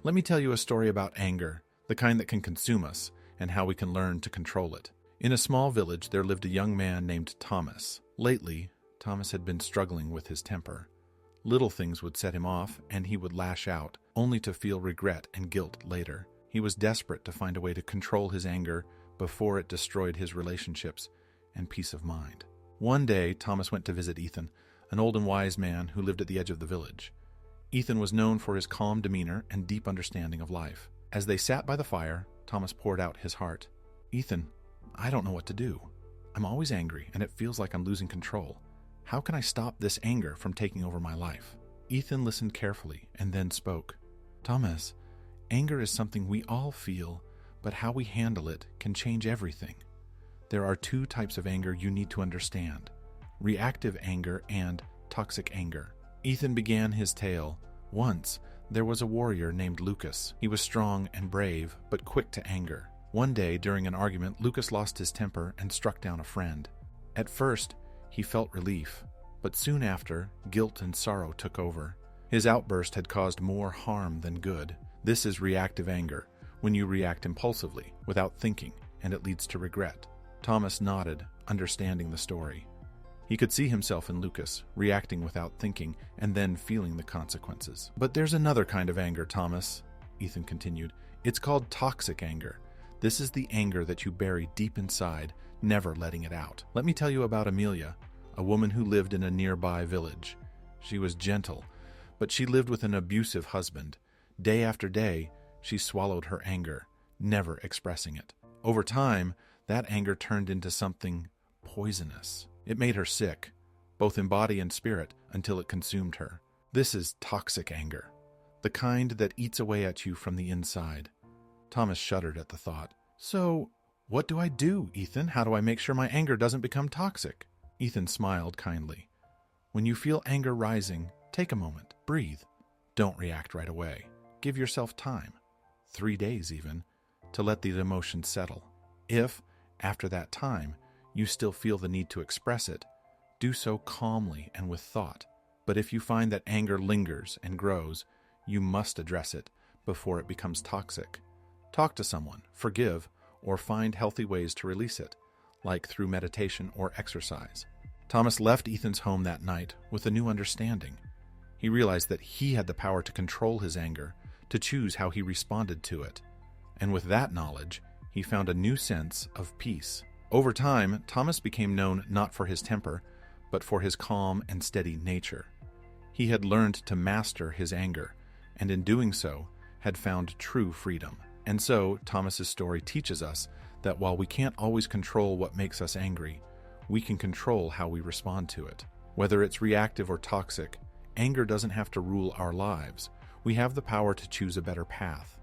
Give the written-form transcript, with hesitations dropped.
Let me tell you a story about anger, the kind that can consume us, and how we can learn to control it. In a small village, there lived a young man named Thomas. Lately, Thomas had been struggling with his temper. Little things would set him off, and he would lash out, only to feel regret and guilt later. He was desperate to find a way to control his anger before it destroyed his relationships and peace of mind. One day, Thomas went to visit Ethan, an old and wise man who lived at the edge of the village. Ethan was known for his calm demeanor and deep understanding of life. As they sat by the fire, Thomas poured out his heart. "Ethan, I don't know what to do. I'm always angry, and it feels like I'm losing control. How can I stop this anger from taking over my life?" Ethan listened carefully and then spoke. "Thomas, anger is something we all feel, but how we handle it can change everything. There are two types of anger you need to understand: reactive anger and toxic anger." Ethan began his tale. Once, there was a warrior named Lucas. He was strong and brave, but quick to anger. One day, during an argument, Lucas lost his temper and struck down a friend. At first, he felt relief, but soon after, guilt and sorrow took over. His outburst had caused more harm than good. This is reactive anger, when you react impulsively, without thinking, and it leads to regret. Thomas nodded, understanding the story. He could see himself in Lucas, reacting without thinking, and then feeling the consequences. "But there's another kind of anger, Thomas," Ethan continued. "It's called toxic anger. This is the anger that you bury deep inside, never letting it out. Let me tell you about Amelia, a woman who lived in a nearby village. She was gentle, but she lived with an abusive husband. Day after day, she swallowed her anger, never expressing it. Over time, that anger turned into something poisonous. It made her sick, both in body and spirit, until it consumed her. This is toxic anger, the kind that eats away at you from the inside." Thomas shuddered at the thought. "So, what do I do, Ethan? How do I make sure my anger doesn't become toxic?" Ethan smiled kindly. "When you feel anger rising, take a moment, breathe. Don't react right away. Give yourself time, 3 days even, to let the emotion settle. If, after that time, you still feel the need to express it, do so calmly and with thought. But if you find that anger lingers and grows, you must address it before it becomes toxic. Talk to someone, forgive, or find healthy ways to release it, like through meditation or exercise." Thomas left Ethan's home that night with a new understanding. He realized that he had the power to control his anger, to choose how he responded to it. And with that knowledge, he found a new sense of peace. Over time, Thomas became known not for his temper, but for his calm and steady nature. He had learned to master his anger, and in doing so, had found true freedom. And so, Thomas's story teaches us that while we can't always control what makes us angry, we can control how we respond to it. Whether it's reactive or toxic, anger doesn't have to rule our lives. We have the power to choose a better path.